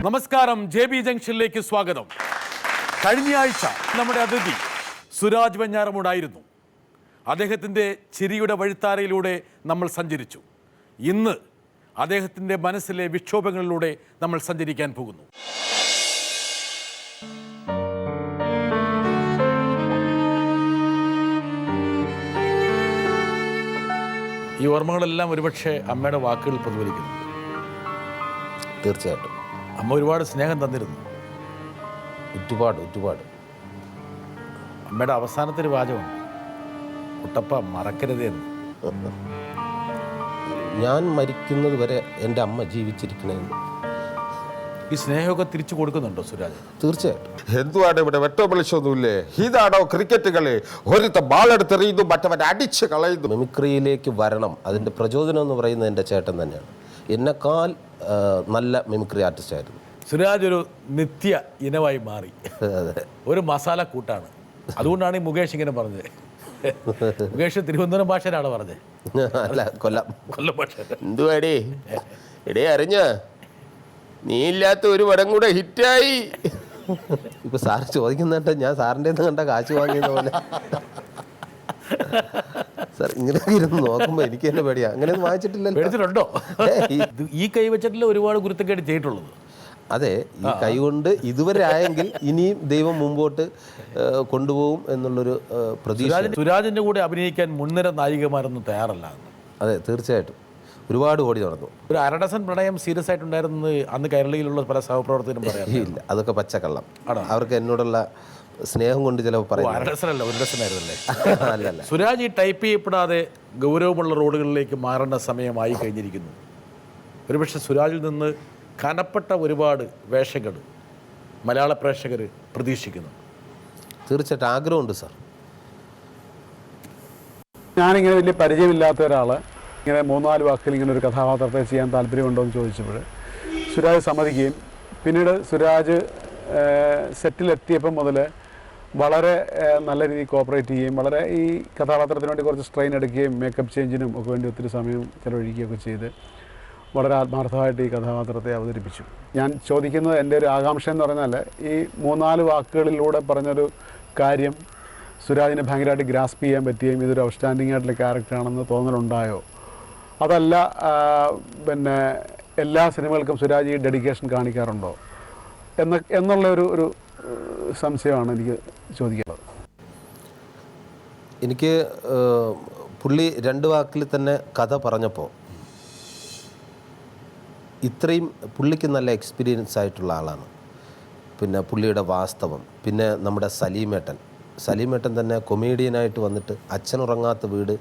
നമസ്കാരം, JB ജംഗ്ഷനിലേക്ക് സ്വാഗതം. കഴിഞ്ഞയാഴ്ച നമ്മുടെ അതിഥി സുരാജ് വെഞ്ഞാറമൂടായിരുന്നു. അദ്ദേഹത്തിൻ്റെ ചിരിയുടെ വഴിത്താരയിലൂടെ നമ്മൾ സഞ്ചരിച്ചു. ഇന്ന് അദ്ദേഹത്തിൻ്റെ മനസ്സിലെ വിക്ഷോഭങ്ങളിലൂടെ നമ്മൾ സഞ്ചരിക്കാൻ പോകുന്നു. ഈ ഓർമ്മകളെല്ലാം ഒരുപക്ഷെ അമ്മയുടെ വാക്കുകൾ പ്രതിഫലിക്കുന്നു. തീർച്ചയായിട്ടും അമ്മ ഒരുപാട് സ്നേഹം തന്നിരുന്നു. ഒരുപാട്. അമ്മയുടെ അവസാനത്തൊരു വാചകമുണ്ട്, കുട്ടപ്പ മറക്കരുത് എന്ന്. ഞാൻ മരിക്കുന്നത് വരെ എൻ്റെ അമ്മ ജീവിച്ചിരിക്കണമെന്ന്. ഈ സ്നേഹമൊക്കെ തിരിച്ചു കൊടുക്കുന്നുണ്ടോ സുരാജ്? തീർച്ചയായിട്ടും. എന്തുവാണ് ഇവിടെ വെട്ടോപളിച്ചൊന്നുമില്ലേ? ഇതാണോ ക്രിക്കറ്റ് കളി? ഒരുത്ത ബാളെടുത്തെറിയുന്നു, മറ്റവൻ അടിച്ച് കളയുന്നു. മിമിക്രിയിലേക്ക് വരണം, അതിൻ്റെ പ്രചോദനം എന്ന് പറയുന്നത് എൻ്റെ ചേട്ടൻ തന്നെയാണ്. എന്നെക്കാൾ നല്ല മിമിക്രി ആർട്ടിസ്റ്റ് ആയിരുന്നു സുരാജ്. ഒരു നിത്യ ഇനമായി മാറി. ഒരു മസാല കൂട്ടാണ്. അതുകൊണ്ടാണ് ഈ മുകേഷ് ഇങ്ങനെ പറഞ്ഞത്. മുകേഷ് തിരുവനന്തപുരം ഭാഷയിലാണ് പറഞ്ഞത്, അല്ല കൊല്ലം ഭാഷ. എന്തുവാടേ എടേ അറിഞ്ഞ നീ ഇല്ലാത്ത ഒരു പടം കൂടെ ഹിറ്റായി. ഇപ്പൊ സാർ ചോദിക്കുന്നുണ്ട്, ഞാൻ സാറിൻ്റെ കണ്ട കാശ് വാങ്ങിയെന്ന പോലെ. സാർ ഇങ്ങനെ ഇരുന്ന് നോക്കുമ്പോ എനിക്ക് തന്നെ പേടിയാ. അങ്ങനെയൊന്നും വായിച്ചിട്ടില്ലല്ലോ. പേടിച്ചിട്ടുണ്ടോ? ഈ കൈ വെച്ചിട്ടില്ല ഒരുപാട് ഗുരുത്തക്കേട് ചെയ്തിട്ടുള്ളത്. അതെ, ഈ കൈ കൊണ്ട് ഇതുവരെ ആയെങ്കിൽ ഇനിയും ദൈവം മുമ്പോട്ട് കൊണ്ടുപോകും എന്നുള്ളൊരു പ്രതീക്ഷ. സുരാജിന്റെ കൂടെ അഭിനയിക്കാൻ മുൻനിര നായികമാരൊന്നും തയ്യാറല്ല. അതെ, തീർച്ചയായിട്ടും. ഒരുപാട് ഓടി നടന്നു. ഒരു അരഡസൻ പ്രണയം സീരിയസ് ആയിട്ടുണ്ടായിരുന്നു അന്ന് കേരളയിലുള്ള പല സഹപ്രവർത്തകരും പറയാം. ഇല്ല, അതൊക്കെ പച്ചക്കള്ളം. അവർക്ക് എന്നോടുള്ള സ്നേഹം കൊണ്ട് ചിലപ്പോൾ പറയും. അരഡസനല്ല, ഒരു ഡസനായിരുന്നല്ലേ? അല്ലല്ല. സുരാജ് ഈ ടൈപ്പ് ചെയ്യപ്പെടാതെ ഗൗരവമുള്ള റോഡുകളിലേക്ക് മാറേണ്ട സമയമായി കഴിഞ്ഞിരിക്കുന്നു. ഒരുപക്ഷെ സുരാജിൽ നിന്ന് കനപ്പെട്ട ഒരുപാട് വേഷങ്ങൾ മലയാള പ്രേക്ഷകർ പ്രതീക്ഷിക്കുന്നു. തീർച്ചയായിട്ടും ആഗ്രഹമുണ്ട് സാർ. ഞാനിങ്ങനെ വലിയ പരിചയമില്ലാത്ത ഒരാൾ ഇങ്ങനെ 3-4 വാക്കുകൾ ഇങ്ങനെ ഒരു കഥാപാത്രത്തെ ചെയ്യാൻ താല്പര്യമുണ്ടോ എന്ന് ചോദിച്ചപ്പോൾ സുരാജ് സമ്മതിക്കുകയും പിന്നീട് സുരാജ് സെറ്റിലെത്തിയപ്പം മുതൽ വളരെ നല്ല രീതിയിൽ കോപ്പറേറ്റ് ചെയ്യുകയും വളരെ ഈ കഥാപാത്രത്തിന് വേണ്ടി കുറച്ച് സ്ട്രെയിൻ എടുക്കുകയും മേക്കപ്പ് ചേഞ്ചിനും ഒക്കെ വേണ്ടി ഒത്തിരി സമയം ചിലവഴിക്കുകയൊക്കെ ചെയ്ത് വളരെ ആത്മാർത്ഥമായിട്ട് ഈ കഥാപാത്രത്തെ അവതരിപ്പിച്ചു. ഞാൻ ചോദിക്കുന്നത്, എൻ്റെ ഒരു ആകാംക്ഷ എന്ന് പറഞ്ഞാൽ ഈ 3-4 വാക്കുകളിലൂടെ പറഞ്ഞൊരു കാര്യം സുരാജിനെ ഭയങ്കരമായിട്ട് ഗ്രാസ്പ് ചെയ്യാൻ പറ്റുകയും ഇതൊരു ഔട്ട്സ്റ്റാൻഡിംഗ് ആയിട്ടുള്ള ക്യാരക്ടറാണെന്ന് തോന്നലുണ്ടായോ? അതല്ല പിന്നെ എല്ലാ സിനിമകൾക്കും സുരാജ് ഈ ഡെഡിക്കേഷൻ കാണിക്കാറുണ്ടോ എന്നുള്ള ഒരു സംശയമാണ് എനിക്ക് ചോദിക്കുന്നത്. എനിക്ക് പുള്ളി 2 വാക്കിൽ തന്നെ കഥ പറഞ്ഞപ്പോൾ ഇത്രയും പുള്ളിക്ക് നല്ല എക്സ്പീരിയൻസ് ആയിട്ടുള്ള ആളാണ്. പിന്നെ പുള്ളിയുടെ വാസ്തവം, പിന്നെ നമ്മുടെ സലീമേട്ടൻ തന്നെ കൊമേഡിയനായിട്ട് വന്നിട്ട് അച്ഛനുറങ്ങാത്ത വീട്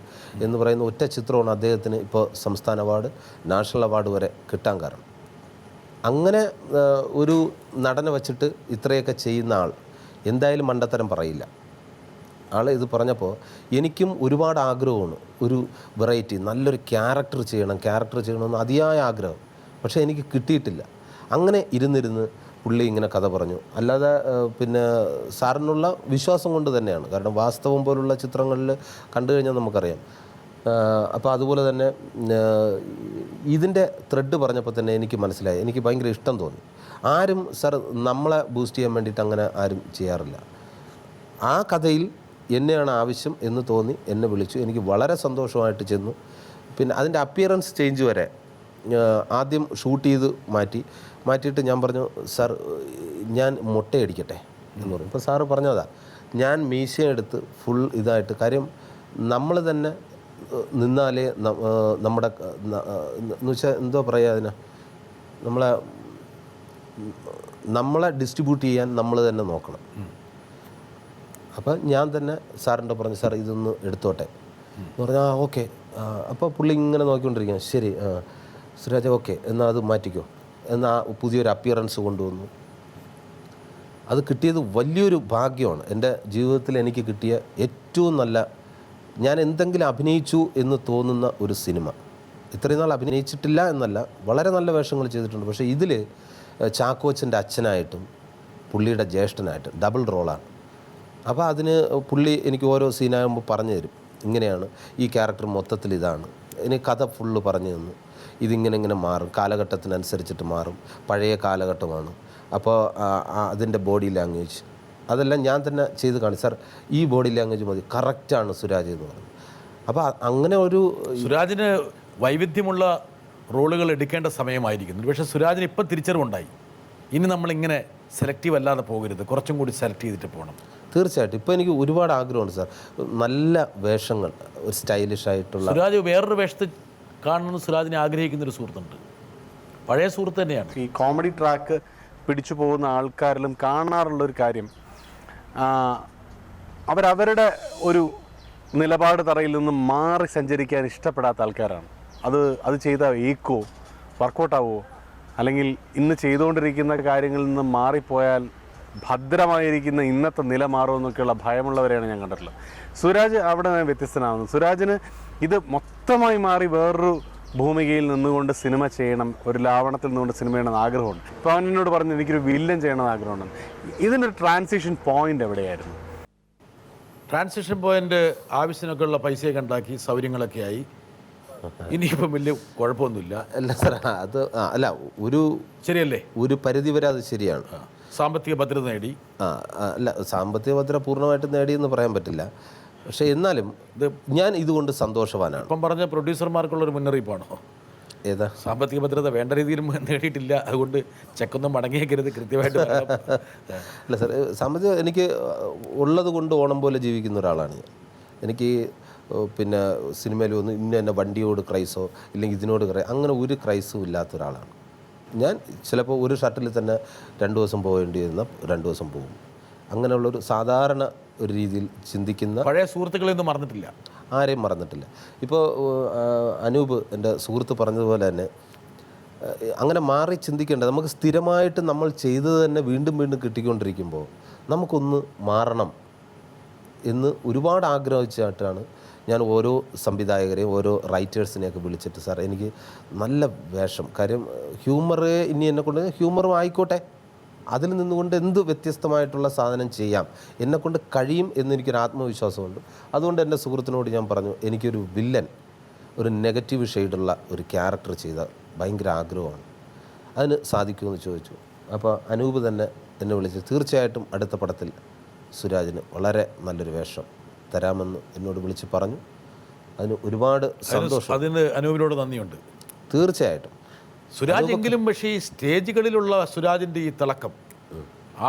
എന്ന് പറയുന്ന ഒറ്റ ചിത്രമാണ് അദ്ദേഹത്തിന് ഇപ്പോൾ സംസ്ഥാന അവാർഡ്, നാഷണൽ അവാർഡ് വരെ കിട്ടാൻ കാരണം. അങ്ങനെ ഒരു നടനെ വച്ചിട്ട് ഇത്രയൊക്കെ ചെയ്യുന്ന ആൾ എന്തായാലും മണ്ടത്തരം പറയില്ല. ആൾ ഇത് പറഞ്ഞപ്പോൾ എനിക്കും ഒരുപാട് ആഗ്രഹമാണ്, ഒരു വെറൈറ്റി നല്ലൊരു ക്യാരക്ടർ ചെയ്യണമെന്ന് അതിയായ ആഗ്രഹം. പക്ഷേ എനിക്ക് കിട്ടിയിട്ടില്ല. അങ്ങനെ ഇരുന്നിരുന്ന് പുള്ളി ഇങ്ങനെ കഥ പറഞ്ഞു. അല്ലാതെ പിന്നെ സാറിനുള്ള വിശ്വാസം കൊണ്ട് തന്നെയാണ്. കാരണം വാസ്തവം പോലുള്ള ചിത്രങ്ങളിൽ കണ്ടു കഴിഞ്ഞാൽ നമുക്കറിയാം. അപ്പോൾ അതുപോലെ തന്നെ ഇതിൻ്റെ ത്രെഡ് പറഞ്ഞപ്പോൾ തന്നെ എനിക്ക് മനസ്സിലായി, എനിക്ക് ഭയങ്കര ഇഷ്ടം തോന്നി. ആരും സാർ നമ്മളെ ബൂസ്റ്റ് ചെയ്യാൻ വേണ്ടിയിട്ട് അങ്ങനെ ആരും ചെയ്യാറില്ല. ആ കഥയിൽ എന്നെയാണ് ആവശ്യം എന്ന് തോന്നി എന്നെ വിളിച്ചു. എനിക്ക് വളരെ സന്തോഷമായിട്ട് ചെന്നു. പിന്നെ അതിൻ്റെ അപ്പിയറൻസ് ചേഞ്ച് വരെ ആദ്യം ഷൂട്ട് ചെയ്ത് മാറ്റിയിട്ട് ഞാൻ പറഞ്ഞു, സാർ ഞാൻ മുട്ടയടിക്കട്ടെ എന്ന് പറഞ്ഞു. ഇപ്പോൾ സാറ് പറഞ്ഞതാ, ഞാൻ മീശയെടുത്ത് ഫുൾ ഇതായിട്ട്, കാര്യം നമ്മൾ തന്നെ നിന്നാലേ നമ്മുടെ എന്ന് വെച്ചാൽ എന്തോ പറയുക അതിന്, നമ്മളെ ഡിസ്ട്രിബ്യൂട്ട് ചെയ്യാൻ നമ്മൾ തന്നെ നോക്കണം. അപ്പം ഞാൻ തന്നെ സാറിൻ്റെ പറഞ്ഞു, സാർ ഇതൊന്ന് എടുത്തോട്ടെ എന്ന് പറഞ്ഞാൽ ഓക്കെ. അപ്പോൾ പുള്ളി ഇങ്ങനെ നോക്കിക്കൊണ്ടിരിക്കുക. ശരി സുരാജ്, ഓക്കെ എന്നാൽ അത് മാറ്റിക്കോ എന്നാൽ പുതിയൊരു അപ്പിയറൻസ് കൊണ്ടുവന്നു. അത് കിട്ടിയത് വലിയൊരു ഭാഗ്യമാണ്. എൻ്റെ ജീവിതത്തിൽ എനിക്ക് കിട്ടിയ ഏറ്റവും നല്ല, ഞാൻ എന്തെങ്കിലും അഭിനയിച്ചു എന്ന് തോന്നുന്ന ഒരു സിനിമ. ഇത്രയും നാൾ അഭിനയിച്ചിട്ടില്ല എന്നല്ല, വളരെ നല്ല വേഷങ്ങൾ ചെയ്തിട്ടുണ്ട്. പക്ഷേ ഇതിൽ ചാക്കോച്ചൻ്റെ അച്ഛനായിട്ടും പുള്ളിയുടെ ജ്യേഷ്ഠനായിട്ടും ഡബിൾ റോളാണ്. അപ്പോൾ അതിന് പുള്ളി എനിക്ക് ഓരോ സീനാകുമ്പോൾ പറഞ്ഞു തരും, ഇങ്ങനെയാണ് ഈ ക്യാരക്ടർ മൊത്തത്തിൽ ഇതാണ്, ഇനി കഥ ഫുള്ള് പറഞ്ഞു തന്നു, ഇതിങ്ങനെ മാറും, കാലഘട്ടത്തിനനുസരിച്ചിട്ട് മാറും, പഴയ കാലഘട്ടമാണ്, അപ്പോൾ അതിൻ്റെ ബോഡി ലാംഗ്വേജ് അതെല്ലാം ഞാൻ തന്നെ ചെയ്ത് കാണിച്ചു. സാർ ഈ ബോഡി ലാംഗ്വേജ് മതി, കറക്റ്റാണ് സുരാജ് എന്ന് പറഞ്ഞു. അപ്പോൾ അങ്ങനെ ഒരു സുരാജിന് വൈവിധ്യമുള്ള റോളുകൾ എടുക്കേണ്ട സമയമായിരിക്കുന്നു. പക്ഷേ സുരാജിന് ഇപ്പം തിരിച്ചറിവുണ്ടായി, ഇനി നമ്മളിങ്ങനെ സെലക്റ്റീവ് അല്ലാതെ പോകരുത്, കുറച്ചും കൂടി സെലക്ട് ചെയ്തിട്ട് പോകണം. തീർച്ചയായിട്ടും ഇപ്പോൾ എനിക്ക് ഒരുപാട് ആഗ്രഹമുണ്ട് സാർ, നല്ല വേഷങ്ങൾ, ഒരു സ്റ്റൈലിഷ് ആയിട്ടുള്ള. സുരാജ് വേറൊരു വേഷത്തിൽ കാണണമെന്ന് സുരാജിനെ ആഗ്രഹിക്കുന്നൊരു സുഹൃത്തുണ്ട്, പഴയ സുഹൃത്ത് തന്നെയാണ്. ഈ കോമഡി ട്രാക്ക് പിടിച്ചു പോകുന്ന ആൾക്കാരിലും കാണാറുള്ളൊരു കാര്യം, അവരവരുടെ ഒരു നിലപാട് തറയിൽ നിന്ന് മാറി സഞ്ചരിക്കാൻ ഇഷ്ടപ്പെടാത്ത ആൾക്കാരാണ്. അത് ചെയ്താൽ ഏക്കോ വർക്കൗട്ടാവോ, അല്ലെങ്കിൽ ഇന്ന് ചെയ്തുകൊണ്ടിരിക്കുന്ന കാര്യങ്ങളിൽ നിന്ന് മാറിപ്പോയാൽ ഭദ്രമായിരിക്കുന്ന ഇന്നത്തെ നില മാറുമെന്നൊക്കെയുള്ള ഭയമുള്ളവരെയാണ് ഞാൻ കണ്ടിട്ടുള്ളത്. സുരാജ് അവിടെ വ്യത്യസ്തനാകുന്നു. സുരാജിന് ഇത് മൊത്തമായി മാറി വേറൊരു ഭൂമികയിൽ നിന്നുകൊണ്ട് സിനിമ ചെയ്യണം, ഒരു ലാവണത്തിൽ നിന്നുകൊണ്ട് സിനിമ ചെയ്യണമെന്ന് ആഗ്രഹമുണ്ട്. ഇപ്പോൾ അവൻ എന്നോട് പറഞ്ഞു എനിക്കൊരു വില്ലൻ ചെയ്യണമെന്ന് ആഗ്രഹമുണ്ട്. ഇതിനൊരു ട്രാൻസിഷൻ പോയിന്റ് എവിടെയായിരുന്നു? ട്രാൻസിഷൻ പോയിന്റ് ആവശ്യത്തിനൊക്കെ ഉള്ള പൈസയൊക്കെ ഉണ്ടാക്കി സൗകര്യങ്ങളൊക്കെ ആയി, ഇനിയിപ്പം വലിയ കുഴപ്പമൊന്നുമില്ല. അല്ല സാർ, അത് അല്ല, ഒരു ശരിയല്ലേ, ഒരു പരിധി വരെ അത് ശരിയാണ്. സാമ്പത്തിക ഭദ്രത നേടി. അല്ല, സാമ്പത്തിക ഭദ്രത പൂർണ്ണമായിട്ട് നേടിയെന്ന് പറയാൻ പറ്റില്ല, പക്ഷേ എന്നാലും ഞാൻ ഇതുകൊണ്ട് സന്തോഷവാനാണ്. ഇപ്പം പറഞ്ഞ പ്രൊഡ്യൂസർമാർക്കുള്ളൊരു മുന്നറിയിപ്പാണോ? ഏതാ? സാമ്പത്തിക ഭദ്രത വേണ്ട രീതിയിൽ നേടിയിട്ടില്ല, അതുകൊണ്ട് ചെക്കൊന്നും മടങ്ങിയേക്കരുത്, കൃത്യമായിട്ട് അല്ല സാർ, സാമ്പത്തിക എനിക്ക് ഉള്ളത് കൊണ്ട് ഓണം പോലെ ജീവിക്കുന്ന ഒരാളാണ് ഞാൻ. എനിക്ക് പിന്നെ സിനിമയിൽ വന്ന് ഇന്ന വണ്ടിയോട് ക്രൈസോ ഇല്ലെങ്കിൽ ഇതിനോട് അങ്ങനെ ഒരു ക്രൈസും ഇല്ലാത്ത ഒരാളാണ് ഞാൻ. ചിലപ്പോൾ ഒരു ഷട്ടിൽ തന്നെ 2 ദിവസം പോകേണ്ടി വരുന്ന 2 ദിവസം പോകും. അങ്ങനെയുള്ളൊരു സാധാരണ ഒരു രീതിയിൽ ചിന്തിക്കുന്ന, പഴയ സുഹൃത്തുക്കളെയൊന്നും മറന്നിട്ടില്ല, ആരെയും മറന്നിട്ടില്ല. ഇപ്പോൾ അനൂപ് എൻ്റെ സുഹൃത്ത് പറഞ്ഞതുപോലെ തന്നെ അങ്ങനെ മാറി ചിന്തിക്കേണ്ടത്, നമുക്ക് സ്ഥിരമായിട്ട് നമ്മൾ ചെയ്തത് തന്നെ വീണ്ടും വീണ്ടും കിട്ടിക്കൊണ്ടിരിക്കുമ്പോൾ നമുക്കൊന്ന് മാറണം എന്ന് ഒരുപാട് ആഗ്രഹിച്ചിട്ടാണ് ഞാൻ ഓരോ സംവിധായകരെയും ഓരോ റൈറ്റേഴ്സിനെയൊക്കെ വിളിച്ചിട്ട്, സാർ എനിക്ക് നല്ല വേഷം, കാര്യം ഹ്യൂമർ ഇനി എന്നെക്കൊണ്ട് ഹ്യൂമറും ആയിക്കോട്ടെ, അതിൽ നിന്നുകൊണ്ട് എന്ത് വ്യത്യസ്തമായിട്ടുള്ള സാധനം ചെയ്യാം, എന്നെക്കൊണ്ട് കഴിയും എന്നെനിക്കൊരു ആത്മവിശ്വാസമുണ്ട്. അതുകൊണ്ട് എൻ്റെ സുഹൃത്തിനോട് ഞാൻ പറഞ്ഞു, എനിക്കൊരു വില്ലൻ, ഒരു നെഗറ്റീവ് ഷെയ്ഡുള്ള ഒരു ക്യാരക്ടർ ചെയ്താൽ ഭയങ്കര ആഗ്രഹമാണ്, അതിന് സാധിക്കുമെന്ന് ചോദിച്ചു. അപ്പോൾ അനൂപ് തന്നെ എന്നെ വിളിച്ച് തീർച്ചയായിട്ടും അടുത്ത പടത്തിൽ സുരാജിന് വളരെ നല്ലൊരു വേഷം തരാമെന്ന് എന്നോട് വിളിച്ച് പറഞ്ഞു. അതിന് ഒരുപാട് സന്തോഷം. അതിന് അനൂപിനോട് നന്ദിയുണ്ട്. തീർച്ചയായിട്ടും. സുരാജ് എങ്കിലും പക്ഷേ ഈ സ്റ്റേജുകളിലുള്ള സുരാജിൻ്റെ ഈ തിളക്കം,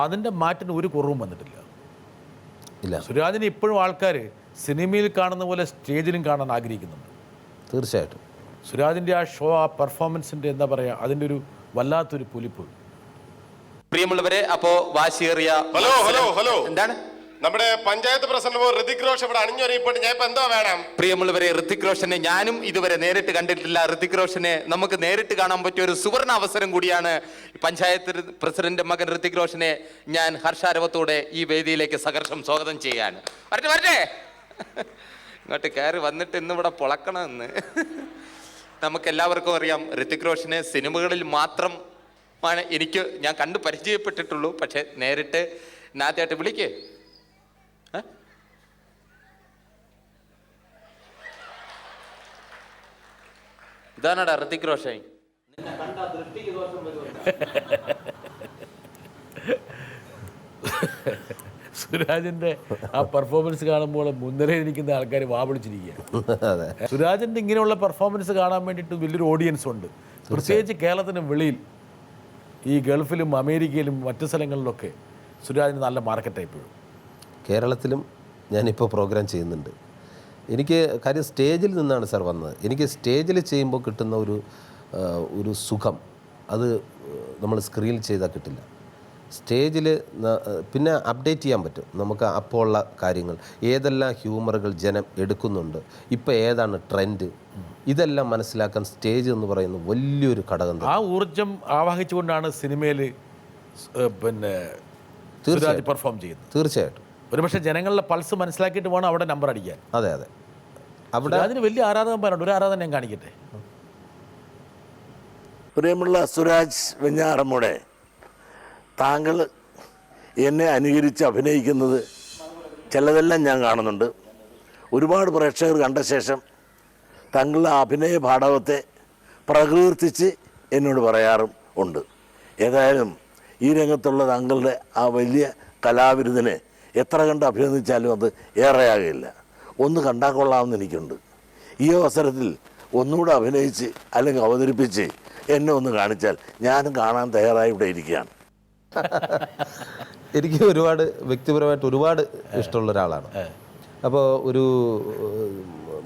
അതിൻ്റെ മാറ്റിന് ഒരു കുറവും വന്നിട്ടില്ല. ഇല്ല, സുരാജിനെ ഇപ്പോഴും ആൾക്കാർ സിനിമയിൽ കാണുന്ന പോലെ സ്റ്റേജിലും കാണാൻ ആഗ്രഹിക്കുന്നുണ്ട്. തീർച്ചയായിട്ടും. സുരാജിൻ്റെ ആ ഷോ, ആ പെർഫോമൻസിൻ്റെ എന്താ പറയുക, അതിൻ്റെ ഒരു വല്ലാത്തൊരു പൊലിപ്പ്. പ്രിയമുള്ളവരെ, അപ്പോ വാശിയേറിയ ഹലോ എന്താണ് നമ്മുടെ പഞ്ചായത്ത് പ്രസിഡന്റ് ഋതിക് റോഷൻ ഇവിടെ അണിഞ്ഞൊരുങ്ങിപ്പോട്ട് ഞാൻ ഇപ്പൊ എന്തോ വേണം? പ്രിയമുള്ളവരെ, ഋതിക് റോഷനെ ഞാനും ഇതുവരെ നേരിട്ട് കണ്ടിട്ടില്ല. ഋതിക് റോഷനെ നമുക്ക് നേരിട്ട് കാണാൻ പറ്റിയ ഒരു സുവർണ അവസരം കൂടിയാണ്. പഞ്ചായത്ത് പ്രസിഡന്റ് മകൻ ഋതിക് റോഷനെ ഞാൻ ഹർഷാരവത്തോടെ ഈ വേദിയിലേക്ക് സഹർഷം സ്വാഗതം ചെയ്യാണ്. വരട്ടെ ഇങ്ങോട്ട് കയറി വന്നിട്ട് ഇന്നിവിടെ പൊളക്കണമെന്ന്. നമുക്കെല്ലാവർക്കും അറിയാം, ഋതിക് റോഷനെ സിനിമകളിൽ മാത്രം ആണ് ഞാൻ കണ്ടു പരിചയപ്പെട്ടിട്ടുള്ളൂ. പക്ഷെ നേരിട്ട് നാത്തിയായിട്ട് വിളിക്കേ. ഇതാണടാ ഋതിക് റോഷൻ. സുരാജിൻ്റെ ആ പെർഫോമൻസ് കാണുമ്പോൾ മുൻനിരയിൽ ഇരിക്കുന്ന ആൾക്കാർ വാവിളിച്ചിരിക്കുകയാണ്. സുരാജിൻ്റെ ഇങ്ങനെയുള്ള പെർഫോമൻസ് കാണാൻ വേണ്ടിയിട്ട് വലിയൊരു ഓഡിയൻസ് ഉണ്ട്, പ്രത്യേകിച്ച് കേരളത്തിന് വെളിയിൽ, ഈ ഗൾഫിലും അമേരിക്കയിലും മറ്റു സ്ഥലങ്ങളിലൊക്കെ സുരാജിന് നല്ല മാർക്കറ്റായി പോയി. കേരളത്തിലും ഞാനിപ്പോൾ പ്രോഗ്രാം ചെയ്യുന്നുണ്ട്. എനിക്ക് കാര്യം സ്റ്റേജിൽ നിന്നാണ് സാർ വന്നത്. എനിക്ക് സ്റ്റേജിൽ ചെയ്യുമ്പോൾ കിട്ടുന്ന ഒരു സുഖം അത് നമ്മൾ സ്ക്രീനിൽ ചെയ്താൽ കിട്ടില്ല. സ്റ്റേജിൽ പിന്നെ അപ്ഡേറ്റ് ചെയ്യാൻ പറ്റും നമുക്ക് അപ്പോൾ ഉള്ള കാര്യങ്ങൾ, ഏതെല്ലാം ഹ്യൂമറുകൾ ജനം എടുക്കുന്നുണ്ട്, ഇപ്പോൾ ഏതാണ് ട്രെൻഡ്, ഇതെല്ലാം മനസ്സിലാക്കാൻ സ്റ്റേജ് എന്ന് പറയുന്നത് വലിയൊരു ഘടകം. ആ ഊർജം ആവാഹിച്ചുകൊണ്ടാണ് സിനിമയിൽ പിന്നെ സുരാജ് പെർഫോം ചെയ്യുന്നത്. തീർച്ചയായിട്ടും. ഒരുപക്ഷെ ജനങ്ങളുടെ പൾസ് മനസ്സിലാക്കിയിട്ട് വേണം അവിടെ നമ്പർ അടിക്കാൻ. അതെ അതെ, അവിടെ അതിന് വലിയ ആരാധകന്മാരുണ്ട്. ഒരു ആരാധന ഞാൻ കാണിക്കട്ടെ. പ്രിയമുള്ള സുരാജ് വെഞ്ഞാറമ്മൂടെ, താങ്കൾ എന്നെ അനുകരിച്ച് അഭിനയിക്കുന്നത് ചിലതെല്ലാം ഞാൻ കാണുന്നുണ്ട്. ഒരുപാട് പ്രേക്ഷകർ കണ്ട ശേഷം തങ്ങളുടെ അഭിനയ പാടവത്തെ പ്രകീർത്തിച്ച് എന്നോട് പറയാറും ഉണ്ട്. ഏതായാലും ഈ രംഗത്തുള്ള താങ്കളുടെ ആ വലിയ കലാവിരുദിനെ എത്ര കണ്ട് അഭിനന്ദിച്ചാലും അത് ഏറെയാകില്ല. ഒന്ന് കണ്ടാൽ കൊള്ളാമെന്ന് എനിക്കുണ്ട്. ഈ അവസരത്തിൽ ഒന്നുകൂടെ അഭിനയിച്ച് അല്ലെങ്കിൽ അവതരിപ്പിച്ച് എന്നെ ഒന്ന് കാണിച്ചാൽ ഞാനും കാണാൻ തയ്യാറായി ഇവിടെ ഇരിക്കുകയാണ്. എനിക്ക് ഒരുപാട് വ്യക്തിപരമായിട്ട് ഒരുപാട് ഇഷ്ടമുള്ള ഒരാളാണ്. അപ്പോൾ ഒരു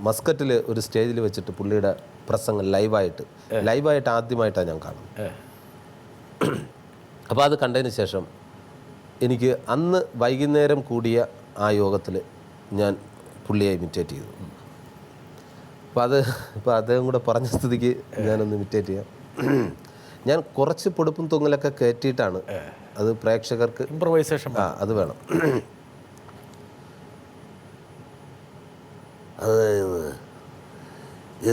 മസ്കറ്റിൽ ഒരു സ്റ്റേജിൽ വെച്ചിട്ട് പുള്ളിയുടെ പ്രസംഗം ലൈവായിട്ട് ആദ്യമായിട്ടാണ് ഞാൻ കാണുന്നത്. അപ്പോൾ അത് കണ്ടതിന് ശേഷം എനിക്ക് അന്ന് വൈകുന്നേരം കൂടിയ ആ യോഗത്തിൽ ഞാൻ പുള്ളിയെ ഇമിറ്റേറ്റ് ചെയ്തു. അപ്പോൾ അദ്ദേഹം കൂടെ പറഞ്ഞ സ്ഥിതിക്ക് ഞാനൊന്ന് ഇമിറ്റേറ്റ് ചെയ്യാം. ഞാൻ കുറച്ച് പൊടുപ്പും തൊങ്ങലൊക്കെ കയറ്റിയിട്ടാണ് അത് പ്രേക്ഷകർക്ക് ഇംപ്രവൈസേഷൻ അത് വേണം. അതായത്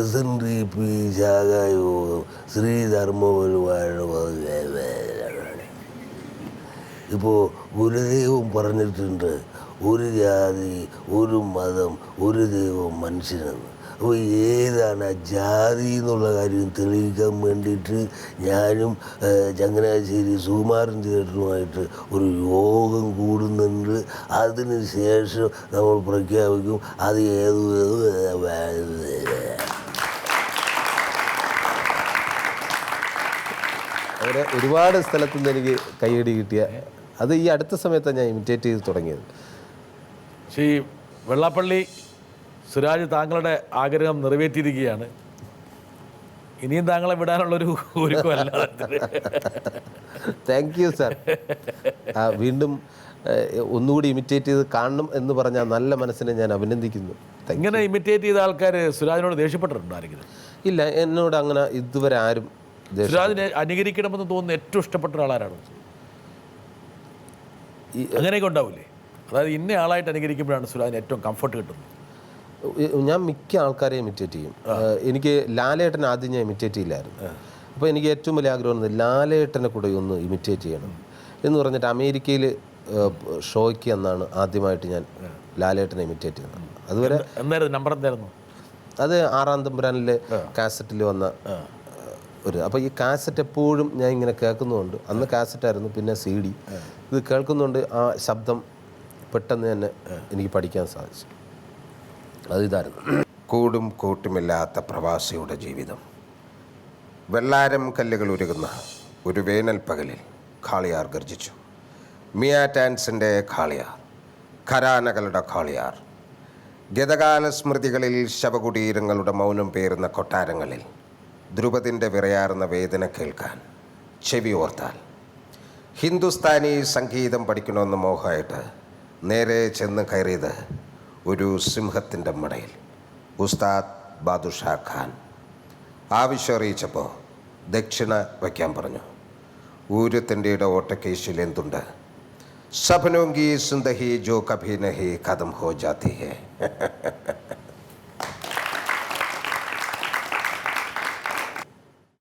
SNDP ശാഖായോഗം ശ്രീധർമ്മപരമാണ്. ഇപ്പോൾ ഗുരുദേവൻ പറഞ്ഞിട്ടുണ്ട്, ഒരു ജാതി, ഒരു മതം, ഒരു ദൈവം മനുഷ്യനെന്ന്. അപ്പോൾ ഏതാണ് ആ ജാതി എന്നുള്ള കാര്യം തെളിയിക്കാൻ വേണ്ടിയിട്ട് ഞാനും ചങ്ങനാശ്ശേരി സുകുമാരൻ തിയേറ്ററുമായിട്ട് ഒരു യോഗം കൂടുന്നുണ്ട്. അതിന് ശേഷം നമ്മൾ പ്രഖ്യാപിക്കും അത് അങ്ങനെ ഒരുപാട് സ്ഥലത്തു നിന്ന് എനിക്ക് കൈയടി കിട്ടിയ അത് ഈ അടുത്ത സമയത്താണ് ഞാൻ ഇമിറ്റേറ്റ് ചെയ്ത് തുടങ്ങിയത്. ശ്രീ വെള്ളാപ്പള്ളി സുരാജ് താങ്കളുടെ ആഗ്രഹം നിറവേറ്റിയിരിക്കുകയാണ്. ഇനിയും താങ്കളെ വിടാനുള്ളൊരു ഒരുക്കമല്ല. Thank you sir. വീണ്ടും ഒന്നുകൂടി ഇമിറ്റേറ്റ് ചെയ്ത് കാണണം എന്ന് പറഞ്ഞാൽ നല്ല മനസ്സിനെ ഞാൻ അഭിനന്ദിക്കുന്നു. ഇങ്ങനെ ഇമിറ്റേറ്റ് ചെയ്ത ആൾക്കാർ സുരാജിനോട് ദേഷ്യപ്പെട്ടിട്ടുണ്ടോ ആരെങ്കിലും? ഇല്ല, എന്നോട് അങ്ങനെ ഇതുവരെ ആരും സുരാജിനെ അനുകരിക്കണമെന്ന് തോന്നുന്ന ഏറ്റവും ഇഷ്ടപ്പെട്ട ഒരാളാരാണ്? അങ്ങനെയൊക്കെ ഉണ്ടാവില്ലേ? അതായത് ഇന്ന ആളായിട്ട് അനുകരിക്കുമ്പോഴാണ് സുരാജിന് ഏറ്റവും കംഫർട്ട് കിട്ടുന്നത്. ഞാൻ മിക്ക ആൾക്കാരെയും ഇമിറ്റേറ്റ് ചെയ്യും. എനിക്ക് ലാലേട്ടനെ ആദ്യം ഞാൻ ഇമിറ്റേറ്റ് ചെയ്യില്ലായിരുന്നു. അപ്പോൾ എനിക്ക് ഏറ്റവും വലിയ ആഗ്രഹം ലാലേട്ടനെ കൂടെ ഒന്ന് ഇമിറ്റേറ്റ് ചെയ്യണം എന്ന് പറഞ്ഞിട്ട് അമേരിക്കയിൽ ഷോയ്ക്ക് എന്നാണ് ആദ്യമായിട്ട് ഞാൻ ലാലേട്ടനെ ഇമിറ്റേറ്റ് ചെയ്യുന്നത്. അതുവരെ എന്തായിരുന്നു നമ്പർ എന്തായിരുന്നു? അത് 6-ാം തമ്പുരാനിലെ കാസറ്റിൽ വന്ന ഒരു. അപ്പോൾ ഈ കാസറ്റ് എപ്പോഴും ഞാൻ ഇങ്ങനെ കേൾക്കുന്നുണ്ട്. അന്ന് കാസറ്റായിരുന്നു, പിന്നെ CD. ഇത് കേൾക്കുന്നുണ്ട്, ആ ശബ്ദം പെട്ടെന്ന് തന്നെ എനിക്ക് പഠിക്കാൻ സാധിച്ചു. അതിതായിരുന്നു. കൂടും കൂട്ടുമില്ലാത്ത പ്രവാസിയുടെ ജീവിതം. വെള്ളാരം കല്ലുകൾ ഉരുകുന്ന ഒരു വേനൽ പകലിൽ ഖാളിയാർ ഗർജിച്ചു. മിയാറ്റാൻസിൻ്റെ ഖാളിയാർ, ഖരാനകളുടെ ഖാളിയാർ. ഗതകാല സ്മൃതികളിൽ ശവകുടീരങ്ങളുടെ മൗനം പേറുന്ന കൊട്ടാരങ്ങളിൽ ധ്രുപതിൻ്റെ വിറയാർന്ന വേദന കേൾക്കാൻ ചെവി ഓർത്താൽ ഹിന്ദുസ്ഥാനി സംഗീതം പഠിക്കണമെന്ന് മോഹമായിട്ട് നേരെ ചെന്ന് കയറിയത് ഒരു സിംഹത്തിൻ്റെ മടയിൽ ഉസ്താദ് ബാദുഷാ ഖാൻ. ആവശ്യം അറിയിച്ചപ്പോൾ ദക്ഷിണ വയ്ക്കാൻ പറഞ്ഞു. ഊരുത്തിൻ്റെ ഓട്ടക്കേശിൽ എന്തുണ്ട്? സപനോങ്കി സുന്ദഹി ജോ കഭി നഹി ഖതം ഹോ ജാതി ഹേ.